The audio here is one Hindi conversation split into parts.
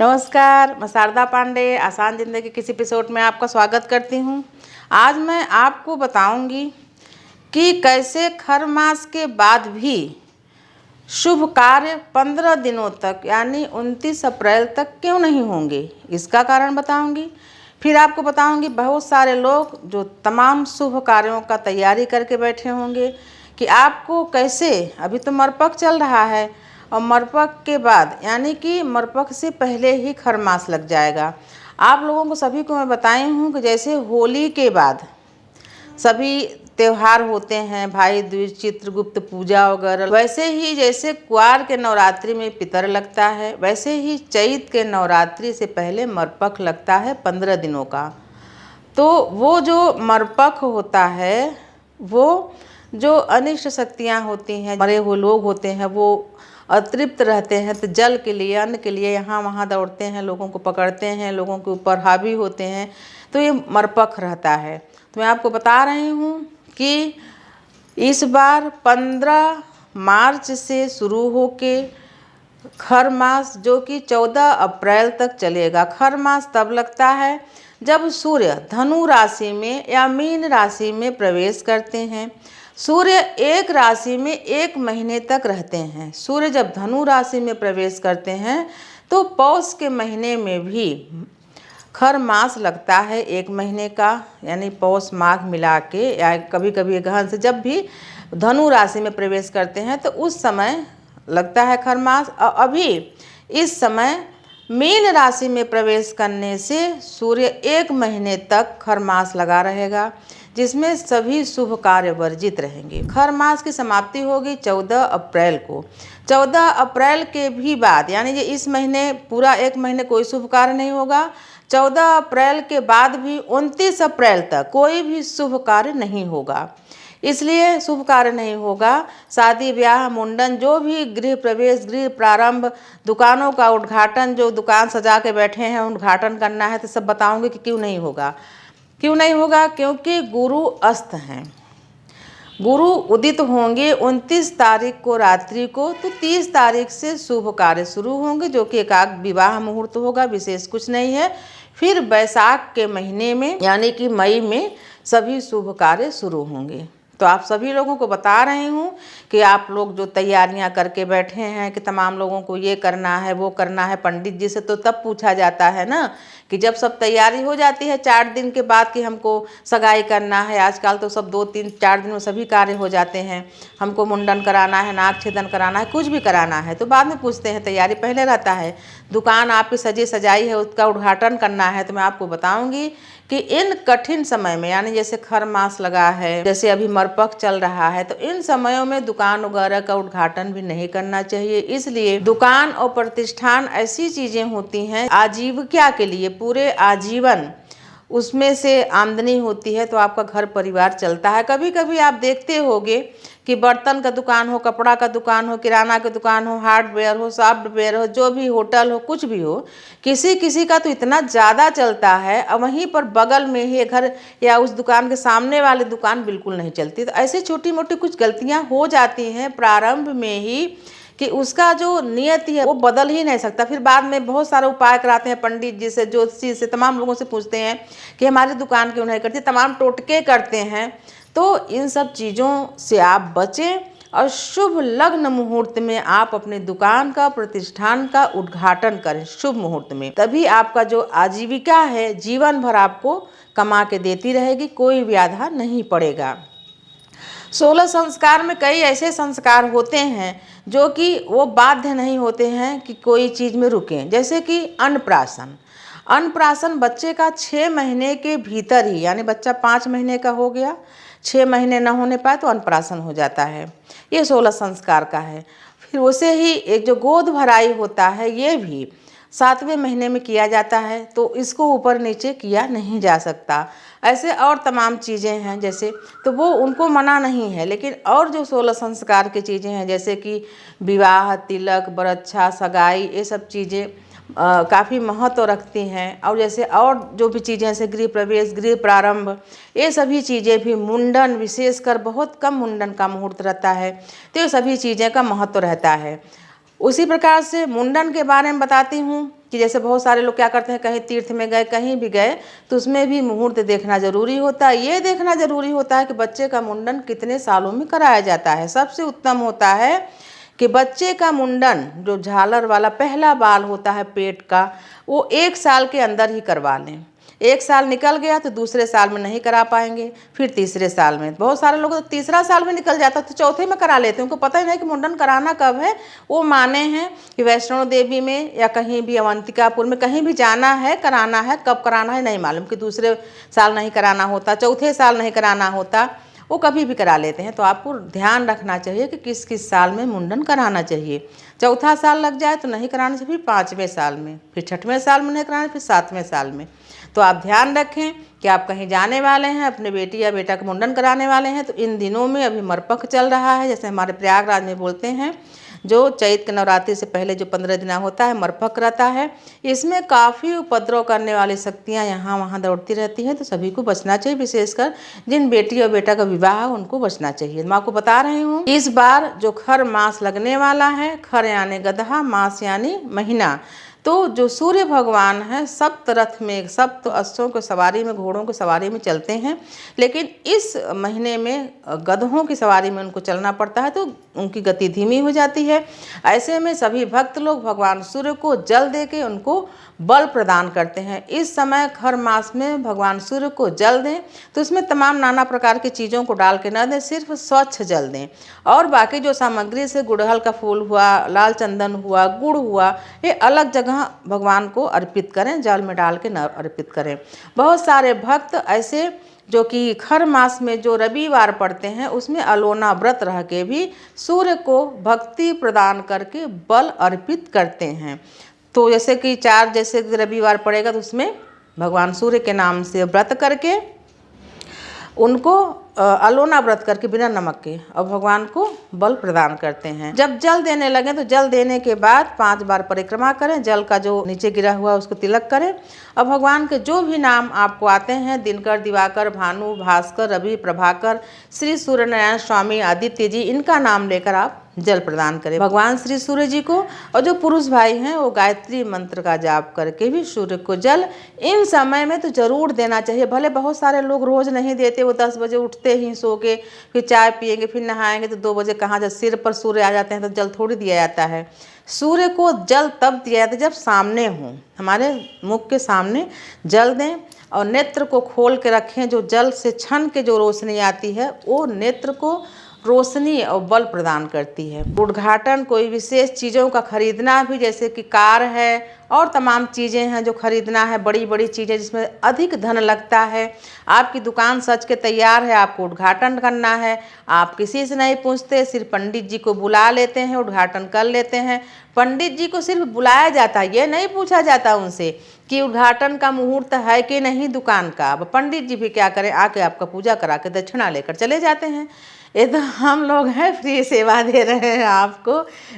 नमस्कार, मैं शारदा पांडे आसान ज़िंदगी किसी एपिसोड में आपका स्वागत करती हूँ। आज मैं आपको बताऊंगी कि कैसे खर मास के बाद भी शुभ कार्य 15 दिनों तक यानी 29 अप्रैल तक क्यों नहीं होंगे, इसका कारण बताऊंगी। फिर आपको बताऊंगी बहुत सारे लोग जो तमाम शुभ कार्यों का तैयारी करके बैठे होंगे कि आपको कैसे, अभी तो मरपक चल रहा है और मरपक के बाद यानी कि मरपक से पहले ही खर मास लग जाएगा। आप लोगों को सभी को मैं बताई हूँ कि जैसे होली के बाद सभी त्यौहार होते हैं, भाई दूज, चित्रगुप्त पूजा वगैरह, वैसे ही जैसे क्वार के नवरात्रि में पितर लगता है, वैसे ही चैत के नवरात्रि से पहले मरपक लगता है 15 दिनों का। तो वो जो मरपक होता है, वो जो अनिष्ट शक्तियाँ होती हैं, मरे हुए लोग होते हैं, वो अतृप्त रहते हैं तो जल के लिए, अन्न के लिए यहाँ वहाँ दौड़ते हैं, लोगों को पकड़ते हैं, लोगों के ऊपर हावी होते हैं, तो ये मरपक रहता है। तो मैं आपको बता रही हूँ कि इस बार 15 मार्च से शुरू होके खर मास जो कि 14 अप्रैल तक चलेगा। खर मास तब लगता है जब सूर्य धनु राशि में या मीन राशि में प्रवेश करते हैं। सूर्य एक राशि में 1 महीने तक रहते हैं। सूर्य जब धनु राशि में प्रवेश करते हैं तो पौष के महीने में भी खर मास लगता है 1 महीने का, यानी पौष माघ मिला के, या कभी कभी गहन से जब भी धनु राशि में प्रवेश करते हैं तो उस समय लगता है खर मास। और अभी इस समय मीन राशि में प्रवेश करने से सूर्य 1 महीने तक खर मास लगा रहेगा, जिसमें सभी शुभ कार्य वर्जित रहेंगे। खर मास की समाप्ति होगी 14 अप्रैल को। 14 अप्रैल के भी बाद यानी कि इस महीने पूरा 1 महीने कोई शुभ कार्य नहीं होगा। 14 अप्रैल के बाद भी 29 अप्रैल तक कोई भी शुभ कार्य नहीं होगा। इसलिए शुभ कार्य नहीं होगा, शादी ब्याह, मुंडन, जो भी गृह प्रवेश, गृह प्रारंभ, दुकानों का उद्घाटन, जो दुकान सजा के बैठे हैं उद्घाटन करना है, तो सब बताऊंगी कि क्यों नहीं होगा। क्यों नहीं होगा? क्योंकि गुरु अस्त हैं। गुरु उदित होंगे 29 तारीख को रात्रि को, तो 30 तारीख से शुभ कार्य शुरू होंगे, जो कि एकाक विवाह मुहूर्त होगा, विशेष कुछ नहीं है। फिर बैसाख के महीने में यानी कि मई में सभी शुभ कार्य शुरू होंगे। तो आप सभी लोगों को बता रही हूँ कि आप लोग जो तैयारियां करके बैठे हैं कि तमाम लोगों को ये करना है वो करना है, पंडित जी से तो तब पूछा जाता है ना कि जब सब तैयारी हो जाती है 4 दिन के बाद कि हमको सगाई करना है। आजकल तो सब 2-3-4 दिन में सभी कार्य हो जाते हैं। हमको मुंडन कराना है, नाक छेदन कराना है, कुछ भी कराना है तो बाद में पूछते हैं, तैयारी पहले रहता है। दुकान आपकी सजी सजाई है, उसका उद्घाटन करना है। तो मैं आपको बताऊंगी कि इन कठिन समय में, यानी जैसे खर मास लगा है, जैसे अभी मरपक चल रहा है, तो इन समयों में दुकान वगैरह का उद्घाटन भी नहीं करना चाहिए। इसलिए दुकान और प्रतिष्ठान ऐसी चीजें होती हैं आजीविका के लिए, पूरे आजीवन उसमें से आमदनी होती है, तो आपका घर परिवार चलता है। कभी कभी आप देखते होंगे कि बर्तन का दुकान हो, कपड़ा का दुकान हो, किराना का दुकान हो, हार्डवेयर हो, सॉफ्टवेयर हो, जो भी होटल हो, कुछ भी हो, किसी किसी का तो इतना ज़्यादा चलता है और वहीं पर बगल में ही घर या उस दुकान के सामने वाली दुकान बिल्कुल नहीं चलती। तो ऐसी छोटी मोटी कुछ गलतियाँ हो जाती हैं प्रारंभ में ही कि उसका जो नियति है वो बदल ही नहीं सकता। फिर बाद में बहुत सारे उपाय कराते हैं पंडित जी से, ज्योतिषी से, तमाम लोगों से पूछते हैं कि हमारी दुकान क्यों नहीं करती, तमाम टोटके करते हैं। तो इन सब चीज़ों से आप बचें और शुभ लग्न मुहूर्त में आप अपने दुकान का, प्रतिष्ठान का उद्घाटन करें शुभ मुहूर्त में। तभी आपका जो आजीविका है जीवन भर आपको कमा के देती रहेगी, कोई व्याधा नहीं पड़ेगा। 16 संस्कार में कई ऐसे संस्कार होते हैं जो कि वो बाध्य नहीं होते हैं कि कोई चीज़ में रुकें, जैसे कि अन्नप्राशन। अन्नप्राशन बच्चे का 6 महीने के भीतर ही, यानी बच्चा 5 महीने का हो गया, 6 महीने न होने पाए तो अन्नप्राशन हो जाता है। ये 16 संस्कार का है। फिर उसे ही एक जो गोद भराई होता है, ये भी 7वें महीने में किया जाता है, तो इसको ऊपर नीचे किया नहीं जा सकता। ऐसे और तमाम चीज़ें हैं जैसे, तो वो उनको मना नहीं है। लेकिन और जो 16 संस्कार की चीज़ें हैं जैसे कि विवाह, तिलक, बरच्छा, सगाई, ये सब चीज़ें काफ़ी महत्व रखती हैं। और जैसे और जो भी चीज़ें जैसे गृह प्रवेश, गृह प्रारंभ, ये सभी चीज़ें भी, मुंडन, विशेषकर बहुत कम मुंडन का मुहूर्त रहता है, तो ये सभी चीज़ें का महत्व रहता है। उसी प्रकार से मुंडन के बारे में बताती हूँ कि जैसे बहुत सारे लोग क्या करते हैं, कहीं तीर्थ में गए, कहीं भी गए, तो उसमें भी मुहूर्त देखना जरूरी होता है। ये देखना जरूरी होता है कि बच्चे का मुंडन कितने सालों में कराया जाता है। सबसे उत्तम होता है कि बच्चे का मुंडन जो झालर वाला पहला बाल होता है पेट का, वो 1 साल के अंदर ही करवा लें। 1 साल निकल गया तो दूसरे साल में नहीं करा पाएंगे, फिर तीसरे साल में। बहुत सारे लोग तो तीसरा साल में निकल जाता तो चौथे में करा लेते हैं, उनको पता ही नहीं कि मुंडन कराना कब है। वो माने हैं कि वैष्णो देवी में या कहीं भी अवंतिकापुर में कहीं भी जाना है, कराना है, कब कराना है नहीं मालूम, कि दूसरे साल नहीं कराना होता, चौथे साल नहीं कराना होता, वो कभी भी करा लेते हैं। तो आपको ध्यान रखना चाहिए कि किस किस साल में मुंडन कराना चाहिए। चौथा साल लग जाए तो नहीं कराना चाहिए, फिर 5वें साल में, फिर 6वें साल में नहीं कराना, फिर 7वें साल में। तो आप ध्यान रखें कि आप कहीं जाने वाले हैं, अपने बेटी या बेटा का मुंडन कराने वाले हैं, तो इन दिनों में अभी मरपख चल रहा है, जैसे हमारे प्रयागराज में बोलते हैं, जो चैत के नवरात्रि से पहले जो 15 दिन होता है मरपख रहता है। इसमें काफ़ी उपद्रव करने वाली शक्तियाँ यहाँ वहाँ दौड़ती रहती हैं, तो सभी को बचना चाहिए। विशेषकर जिन बेटी और बेटा का विवाह है उनको बचना चाहिए। मैं आपको बता रही हूँ, इस बार जो खर मास लगने वाला है, खर यानी गदहा, मास यानी महीना, तो जो सूर्य भगवान हैं सप्त रथ में, सप्त अश्वों की सवारी में, घोड़ों की सवारी में चलते हैं, लेकिन इस महीने में गधों की सवारी में उनको चलना पड़ता है, तो उनकी गति धीमी हो जाती है। ऐसे में सभी भक्त लोग भगवान सूर्य को जल दे के उनको बल प्रदान करते हैं। इस समय खर मास में भगवान सूर्य को जल दें तो उसमें तमाम नाना प्रकार की चीज़ों को डाल के न दें, सिर्फ स्वच्छ जल दें। और बाकी जो सामग्री से गुड़हल का फूल हुआ, लाल चंदन हुआ, गुड़ हुआ, ये अलग जगह भगवान को अर्पित करें, जल में डाल के न अर्पित करें। बहुत सारे भक्त ऐसे जो कि खर मास में जो रविवार पड़ते हैं उसमें अलोना व्रत रह के भी सूर्य को भक्ति प्रदान करके बल अर्पित करते हैं। तो जैसे कि 4 जैसे रविवार पड़ेगा तो उसमें भगवान सूर्य के नाम से व्रत करके उनको अलोना व्रत करके बिना नमक के और भगवान को बल प्रदान करते हैं। जब जल देने लगे तो जल देने के बाद 5 बार परिक्रमा करें, जल का जो नीचे गिरा हुआ उसको तिलक करें और भगवान के जो भी नाम आपको आते हैं, दिनकर, दिवाकर, भानु, भास्कर, रवि, प्रभाकर, श्री सूर्यनारायण स्वामी, आदित्य जी, इनका नाम लेकर आप जल प्रदान करें भगवान श्री सूर्य जी को। और जो पुरुष भाई हैं वो गायत्री मंत्र का जाप करके भी सूर्य को जल इन समय में तो जरूर देना चाहिए। भले बहुत सारे लोग रोज नहीं देते, वो 10 बजे उठते ही सो के फिर चाय पिएंगे, फिर नहाएंगे तो 2 बजे कहाँ, जब सिर पर सूर्य आ जाते हैं तो जल थोड़ी दिया जाता है। सूर्य को जल तब दिया जाता है जब सामने हो, हमारे मुख के सामने जल दें और नेत्र को खोल के रखें। जो जल से छन के जो रोशनी आती है वो नेत्र को रोशनी और बल प्रदान करती है। उद्घाटन, कोई विशेष चीज़ों का खरीदना भी, जैसे कि कार है और तमाम चीज़ें हैं जो खरीदना है, बड़ी बड़ी चीज़ें जिसमें अधिक धन लगता है। आपकी दुकान सज के तैयार है, आपको उद्घाटन करना है, आप किसी से नहीं पूछते, सिर्फ पंडित जी को बुला लेते हैं, उद्घाटन कर लेते हैं। पंडित जी को सिर्फ बुलाया जाता है, ये नहीं पूछा जाता उनसे कि उद्घाटन का मुहूर्त है कि नहीं दुकान का। अब पंडित जी भी क्या करें, आके आपका पूजा करा के दक्षिणा लेकर चले जाते हैं। ये तो हम लोग हैं फ्री सेवा दे रहे हैं, आपको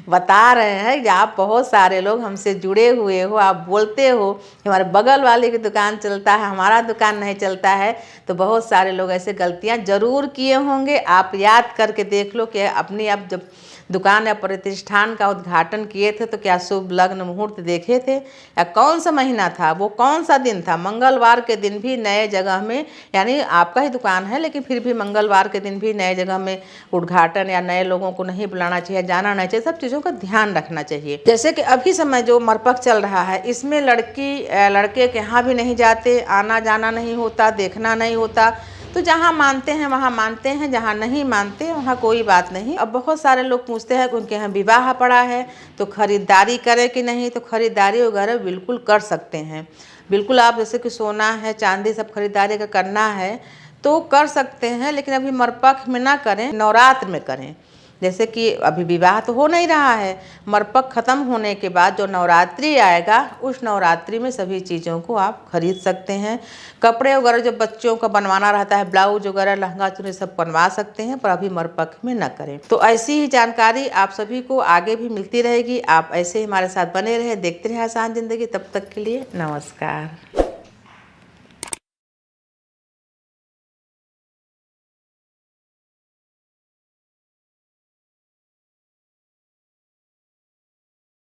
बता रहे हैं कि आप बहुत सारे लोग हमसे जुड़े हुए हो, आप बोलते हो कि हमारे बगल वाले की दुकान चलता है, हमारा दुकान नहीं चलता है। तो बहुत सारे लोग ऐसे गलतियां जरूर किए होंगे। आप याद करके देख लो कि अपनी आप जब दुकान या प्रतिष्ठान का उद्घाटन किए थे तो क्या शुभ लग्न मुहूर्त देखे थे, या कौन सा महीना था, वो कौन सा दिन था। मंगलवार के दिन भी नए जगह में, यानी आपका ही दुकान है लेकिन फिर भी मंगलवार के दिन भी नए जगह में उद्घाटन या नए लोगों को नहीं बुलाना चाहिए, जाना नहीं चाहिए, सब चीज़ों का ध्यान रखना चाहिए। जैसे कि अभी समय जो मरपख चल रहा है इसमें लड़की लड़के के यहाँ भी नहीं जाते, आना जाना नहीं होता, देखना नहीं होता। तो जहाँ मानते हैं वहाँ मानते हैं, जहाँ नहीं मानते वहाँ कोई बात नहीं। अब बहुत सारे लोग पूछते हैं कि उनके यहाँ विवाह पड़ा है तो खरीदारी करें कि नहीं। तो खरीदारी वगैरह बिल्कुल कर सकते हैं, बिल्कुल। आप जैसे कि सोना है, चांदी, सब खरीदारी का करना है तो कर सकते हैं, लेकिन अभी मरपख में ना करें, नवरात्र में करें। जैसे कि अभी विवाह तो हो नहीं रहा है, मरपख ख़त्म होने के बाद जो नवरात्रि आएगा उस नवरात्रि में सभी चीज़ों को आप खरीद सकते हैं। कपड़े वगैरह जो बच्चों का बनवाना रहता है, ब्लाउज वगैरह, लहंगा चुन्नी, सब बनवा सकते हैं, पर अभी मरपख में न करें। तो ऐसी ही जानकारी आप सभी को आगे भी मिलती रहेगी। आप ऐसे ही हमारे साथ बने रहें, देखते रहें आसान ज़िंदगी। तब तक के लिए नमस्कार।